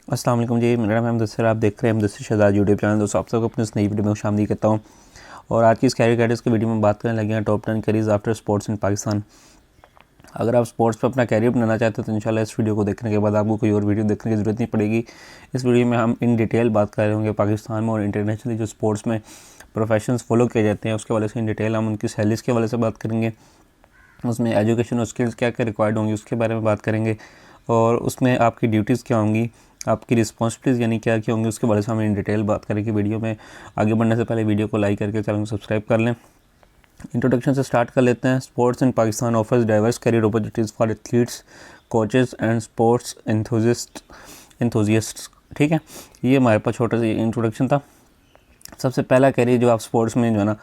अस्सलाम वालेकुम जी, मेरा नाम है मुदस्सिर। आप देख रहे हैं मुदस्सिर शहजाद यूट्यूब चैनल। दोस्तों, आप सबको अपनी इस नई वीडियो में खुशामदीद कहता हूँ। और आज की इस कैरियर गाइडेंस की वीडियो में बात करने लगे हैं top 10 careers after sports in Pakistan. अगर आप स्पोर्ट्स पर अपना कैरियर बनाना चाहते हैं तो इंशाल्लाह इस वीडियो को देखने के बाद आपको कोई और वीडियो देखने की ज़रूरत नहीं पड़ेगी। इस वीडियो में हम इन डिटेल बात कर रहे होंगे पाकिस्तान में और इंटरनेशनली जो स्पोर्ट्स में प्रोफेशंस फॉलो किए जाते हैं उसके हवाले से इन डिटेल हम उनकी सैलरीज़ के हवाले से बात करेंगे। उसमें एजुकेशन और स्किल्स क्या क्या रिक्वायर्ड होंगी उसके बारे में बात करेंगे। और उसमें आपकी ड्यूटीज़ क्या होंगी, आपकी रिस्पॉन्सिबिलिटीज़ यानी क्या क्या होंगी उसके बारे में हम इन डिटेल बात करेंगे। वीडियो में आगे बढ़ने से पहले वीडियो को लाइक करके चैनल को सब्सक्राइब कर लें। इंट्रोडक्शन से स्टार्ट कर लेते हैं। Sports in Pakistan offers diverse career opportunities for athletes, coaches and sports enthusiasts. ठीक है, ये हमारे पास छोटा सा इंट्रोडक्शन था। सबसे पहला कैरियर जो आप स्पोर्ट्स में जो है ना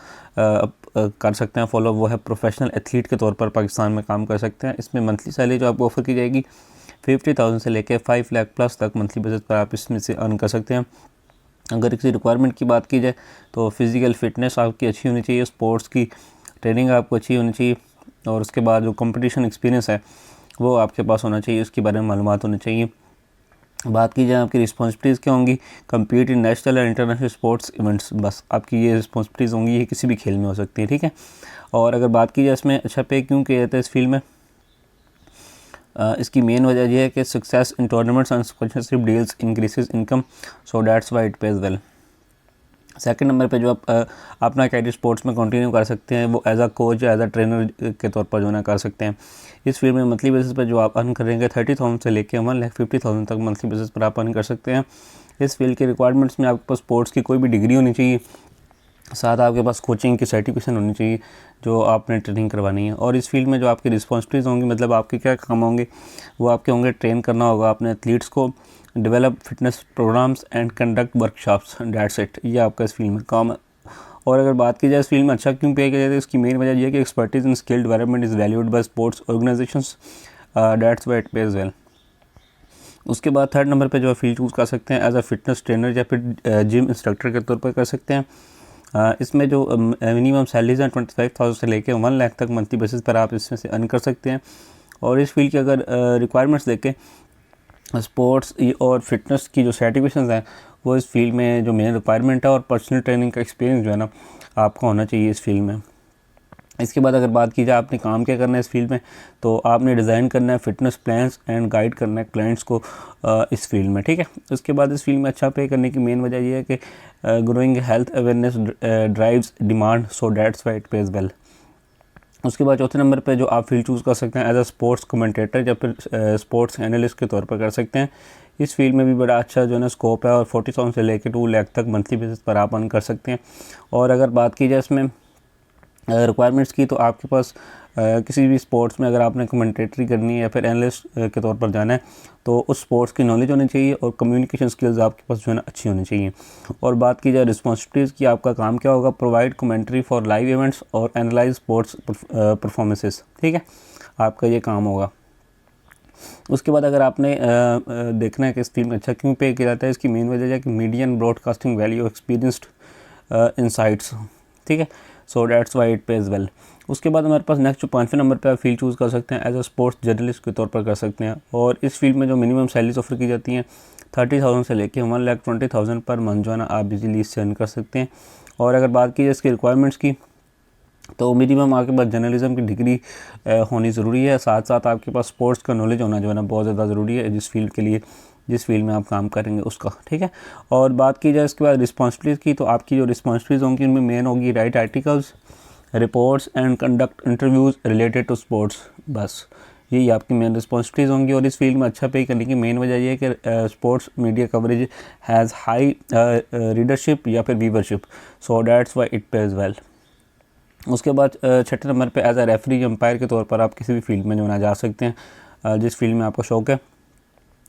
कर सकते हैं फॉलो, वो है प्रोफेशनल एथलीट के तौर पर पाकिस्तान में काम कर सकते हैं। इसमें मंथली सैलरी जो आपको ऑफर की जाएगी 50,000 से लेकर 5 लाख प्लस तक मंथली बेसिस पर आप इसमें से अर्न कर सकते हैं। अगर किसी रिक्वायरमेंट की बात की जाए तो फिज़िकल फिटनेस आपकी अच्छी होनी चाहिए, स्पोर्ट्स की ट्रेनिंग आपको अच्छी होनी चाहिए और उसके बाद जो कंपटीशन एक्सपीरियंस है वो आपके पास होना चाहिए, उसके बारे में मालूमात होनी चाहिए। बात की जाए आपकी रिस्पॉन्सिबिलिटीज़ क्या होंगी, compete in national and international sports events. बस आपकी ये रिस्पॉन्सिबिलिटीज़ होंगी, ये किसी भी खेल में हो सकती है। ठीक है, और अगर बात की जाए इसमें अच्छा पे क्यों किया जाता है इस फील्ड में, इसकी मेन वजह यह है कि success in tournaments and sponsorship deals increases income, so that's why it pays well. Second number पे जो आप अपना कैरियर स्पोर्ट्स में कंटिन्यू कर सकते हैं वो एज अ कोच या एज अ ट्रेनर के तौर पर जो है कर सकते हैं। इस फील्ड में मंथली बेसिस पर जो आप अर्न करेंगे 30,000 से लेकर 1,50,000 तक मंथली बेसिस पर आप अर्न कर सकते हैं। इस फील्ड के रिक्वायरमेंट्स में आपके पास स्पोर्ट्स की कोई भी डिग्री होनी चाहिए, साथ आपके पास कोचिंग की सर्टिफिकेशन होनी चाहिए जो आपने ट्रेनिंग करवानी है। और इस फील्ड में जो आपकी रिस्पॉन्सिबिलिटीज़ होंगी, मतलब आपके क्या काम होंगे, वो आपके होंगे ट्रेन करना होगा अपने एथलीट्स को, develop fitness programmes and conduct workshops, that's it. ये आपका इस फील्ड में काम है। और अगर बात की जाए इस फील्ड में अच्छा क्यों पे किया जाता है, इसकी मेन वजह यह है कि expertise in skill development is valued bye sports organisations, that's why it pays well. उसके बाद थर्ड नंबर पे जो फील्ड चूज़ कर सकते हैं एज अ फिटनेस ट्रेनर या फिर जिम इंस्ट्रक्टर के तौर पर कर सकते हैं। इसमें जो मिनिमम सैलरीज हैं 25,000 से लेकर 1 लाख तक मंथली बेसिस पर आप इसमें से अर्न कर सकते हैं। और इस फील्ड की अगर रिक्वायरमेंट्स देखें, स्पोर्ट्स और फिटनेस की जो सर्टिफिकेशंस हैं वो इस फील्ड में जो मेन रिक्वायरमेंट है, और पर्सनल ट्रेनिंग का एक्सपीरियंस जो है ना आपका होना चाहिए इस फील्ड में। इसके बाद अगर बात की जाए आपने काम क्या करना है इस फील्ड में, तो आपने डिज़ाइन करना है फिटनेस प्लान्स एंड गाइड करना है क्लाइंट्स को इस फील्ड में। ठीक है, उसके बाद इस फील्ड में अच्छा पे करने की मेन वजह यह है कि growing health awareness drives demand, so that's why it pays well. उसके बाद चौथे नंबर पे जो आप फील्ड चूज़ कर सकते हैं एज अ स्पोर्ट्स कमेंटेटर या फिर स्पोर्ट्स एनालिस्ट के तौर पर कर सकते हैं। इस फील्ड में भी बड़ा अच्छा जो है ना स्कोप है और 40,000 से लेकर 2 लाख तक मंथली बेसिस पर आप अर्न कर सकते हैं। और अगर बात की जाए इसमें रिक्वायरमेंट्स की, तो आपके पास किसी भी स्पोर्ट्स में अगर आपने कमेंटेटरी करनी है या फिर एनालिस्ट के तौर पर जाना है तो उस स्पोर्ट्स की नॉलेज होनी चाहिए और कम्युनिकेशन स्किल्स आपके पास जो है ना अच्छी होनी चाहिए। और बात की जाए रिस्पॉन्सिबिलिटीज़ की, आपका काम क्या होगा, provide commentary for live events और एनालाइज स्पोर्ट्स परफॉर्मेंसेस। ठीक है, आपका ये काम होगा। उसके बाद अगर आपने देखना है कि इस फील्ड में अच्छा क्यों पे किया जाता है, इसकी मेन वजह है कि median broadcasting value experienced insights. ठीक है, so that's why it pays well. उसके बाद हमारे पास नेक्स्ट जो 5वें नंबर पे आप फील्ड चूज़ कर सकते हैं एज अ स्पोर्ट्स जर्नलिस्ट के तौर पर कर सकते हैं। और इस फील्ड में जो मिनिमम सैलरीज ऑफर की जाती हैं 30,000 से लेकर 1,20,000 पर मंथ जो है ना आप इजीली इससे अर्न कर सकते हैं। और अगर बात की जाए इसकी रिक्वायरमेंट्स की, तो मिनिमम आपके पास जर्नलिज्म की डिग्री होनी ज़रूरी है, साथ साथ आपके पास स्पोर्ट्स का नॉलेज होना जो है ना बहुत ज़्यादा ज़रूरी है जिस फील्ड के लिए, जिस फील्ड में आप काम करेंगे उसका। ठीक है, और बात की जाए इसके बाद रिस्पॉन्सिबिलिटीज़ की, तो आपकी जो रिस्पॉन्सिबिलिटीज़ होंगी उनमें मेन होगी write articles, reports and conduct interviews related to sports. बस यही आपकी मेन रिस्पॉन्सिबिलिटीज़ होंगी। और इस फील्ड में अच्छा पे करने की मेन वजह यह है कि sports media coverage has high readership या फिर viewership, so that's why it pays well. उसके बाद छठे नंबर पे एज अ रेफरी एम्पायर के तौर पर आप किसी भी फील्ड में जो ना जा सकते हैं जिस फील्ड में आपको शौक़ है।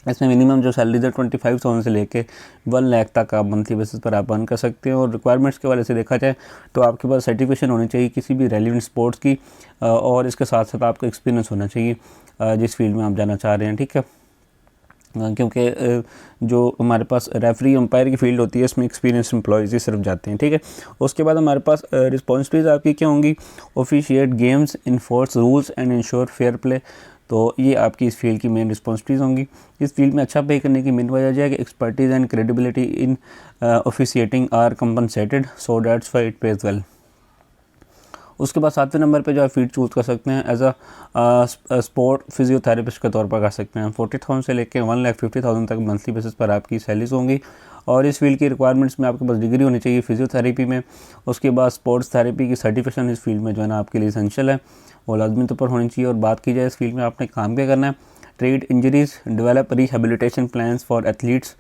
इसमें मिनिमम जो सैलरी है 25,000 से लेके 1 लाख तक आप मंथली बेसिस पर आप अर्न कर सकते हैं। और रिक्वायरमेंट्स के वाले से देखा जाए तो आपके पास सर्टिफिकेशन होनी चाहिए किसी भी रेलिवेंट स्पोर्ट्स की, और इसके साथ साथ आपका एक्सपीरियंस होना चाहिए जिस फील्ड में आप जाना चाह रहे हैं। ठीक है, क्योंकि जो हमारे पास रेफरी एम्पायर की फील्ड होती है इसमें एक्सपीरियंस एम्प्लॉयज़ ही सिर्फ जाते हैं। ठीक है, उसके बाद हमारे पास रिस्पॉन्सिबिलिटीज़ आपकी क्या होंगी, officiate games, enforce rules and ensure fair play, तो ये आपकी इस फील्ड की मेन रिस्पॉन्सिबिलिटीज़ होंगी। इस फील्ड में अच्छा पे करने की मेन वजह है कि expertise and credibility in officiating are compensated, so that's why it pays well. उसके बाद 7वें नंबर पे जो आप फील्ड चूज़ कर सकते हैं एज अ स्पोर्ट फिजियोथेरेपिस्ट के तौर पर कर सकते हैं। 40,000 से लेकर 1,50,000 तक मंथली बेसिस पर आपकी सैलरीज होंगी। और इस फील्ड की रिक्वायरमेंट्स में आपके पास डिग्री होनी चाहिए फिजियोथेरेपी में। उसके बाद स्पोर्ट्स थेरेपी की सर्टिफिकेशन इस फील्ड में जो है ना आपके लिए एसेंशियल है, वो लाजमी तौर पर होनी चाहिए। और बात की जाए इस फील्ड में आपने काम क्या करना है, treat injuries, develop rehabilitation plans for athletes,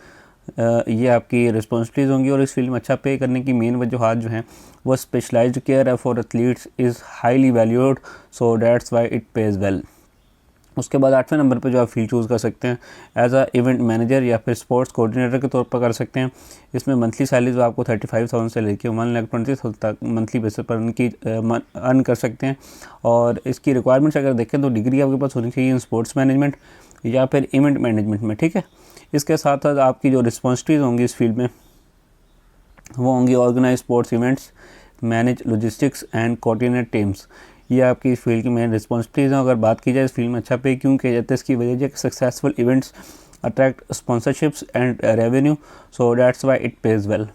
ये आपकी रिस्पॉन्सिबिलिटीज़ होंगी। और इस फील्ड में अच्छा पे करने की मेन वजूहत जो हैं वो स्पेशलाइज्ड केयर है for athletes is highly valued, so that's why it pays well. उसके बाद 8वें नंबर पे जो आप फील्ड चूज़ कर सकते हैं एज अ इवेंट मैनेजर या फिर स्पोर्ट्स कोऑर्डिनेटर के तौर पर कर सकते हैं। इसमें मंथली सैलरीज आपको 35,000 से लेकर 1,20,000 तक मंथली बेसिस पर उनकी अर्न कर सकते हैं। और इसकी रिक्वायरमेंट्स अगर देखें तो डिग्री आपके पास होनी चाहिए इन स्पोर्ट्स मैनेजमेंट या फिर इवेंट मैनेजमेंट में, ठीक है। इसके साथ साथ आपकी जो रिस्पॉन्सिबिलिटीज़ होंगी इस फील्ड में वो होंगी organise sports events, manage logistics and coordinate teams. ये आपकी इस फील्ड की मेन रिस्पॉन्सिबिलिटीज़ हैं। अगर बात की जाए इस फील्ड में अच्छा पे क्यों किया जाता है, इसकी वजह है कि successful events attract sponsorships and revenue, so that's why it pays well.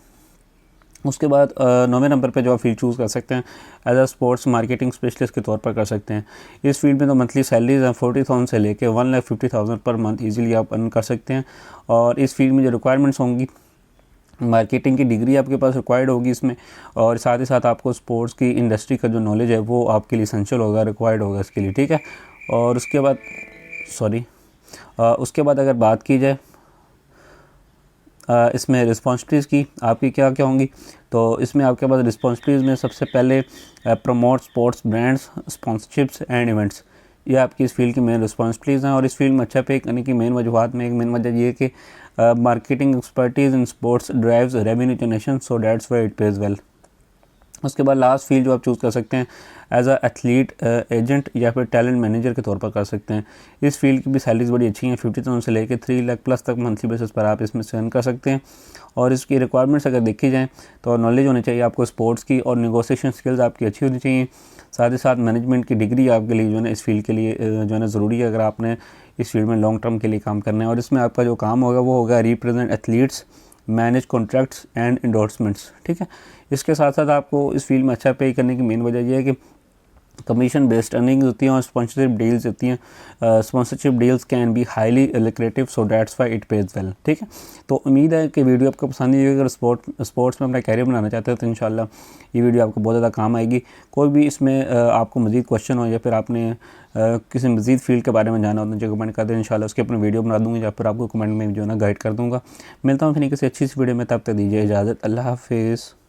उसके बाद 9वें नंबर पे जो आप फील्ड चूज़ कर सकते हैं as a sports marketing specialist के तौर पर कर सकते हैं। इस फील्ड में तो मंथली सैलरीज हैं 40,000 से लेकर 1,50,000 पर मंथ इजीली आप अर्न कर सकते हैं। और इस फील्ड में जो रिक्वायरमेंट्स होंगी, मार्केटिंग की डिग्री आपके पास रिक्वायर्ड होगी इसमें, और साथ ही साथ आपको स्पोर्ट्स की इंडस्ट्री का जो नॉलेज है वो आपके लिए एसेंशियल होगा, रिक्वायर्ड होगा इसके लिए, ठीक है। और उसके बाद उसके बाद अगर बात की जाए इसमें रिस्पॉन्सिबिलिटीज़ की आपकी क्या क्या होंगी, तो इसमें आपके पास रिस्पॉन्सिबिलिटीज़ में सबसे पहले promote sports brands, sponsorships and events, ये आपकी इस फील्ड की मेन रिस्पॉन्सिबिलिटीज़ हैं। और इस फील्ड में अच्छा पे करने की मेन वजूहत में एक मेन वजह ये है कि marketing expertise in sports drives revenue generation, so that's why it pays well. उसके बाद लास्ट फील्ड जो आप चूज़ कर सकते हैं एज अ एथलीट एजेंट या फिर टैलेंट मैनेजर के तौर पर कर सकते हैं। इस फील्ड की भी सैलरीज बड़ी अच्छी हैं, 50,000 से लेकर 3 लाख प्लस तक मंथली बेसिस पर आप इसमें से अर्न कर सकते हैं। और इसकी रिक्वायरमेंट्स अगर देखी जाएँ तो नॉलेज होनी चाहिए आपको स्पोर्ट्स की, और नेगोशिएशन स्किल्स आपकी अच्छी होनी चाहिए। साथ ही साथ मैनेजमेंट की डिग्री आपके लिए जो है ना इस फील्ड के लिए जो है ना ज़रूरी है अगर आपने इस फील्ड में लॉन्ग टर्म के लिए काम करना है। और इसमें आपका जो काम होगा वो होगा represent athletes, manage contracts and endorsements, ठीक है। इसके साथ साथ आपको इस फील्ड में अच्छा पे करने की मेन वजह यह है कि कमीशन बेस्ड अर्निंग्स होती हैं और स्पॉन्सरशिप डील्स होती हैं। Sponsorship deals can be highly lucrative, so that's why it pays well, ठीक है। तो उम्मीद है कि वीडियो आपको पसंद आई होगी। अगर स्पोर्ट्स में अपना कैरियर बनाना चाहते हो तो इंशाल्लाह ये वीडियो आपको बहुत ज़्यादा काम आएगी। कोई भी इसमें आपको मज़ीद क्वेश्चन हो या फिर आपने किसी मज़ीद फील्ड के बारे में जाना हो तो मुझे कमेंट कर दें, इंशाल्लाह उसकी अपनी वीडियो बना दूँगी या फिर आपको कमेंट में जो है ना गाइड कर दूँगा। मिलता हूँ फिर किसी अच्छी सी वीडियो में, तब तक दीजिए इजाज़त, अल्लाह हाफिज़।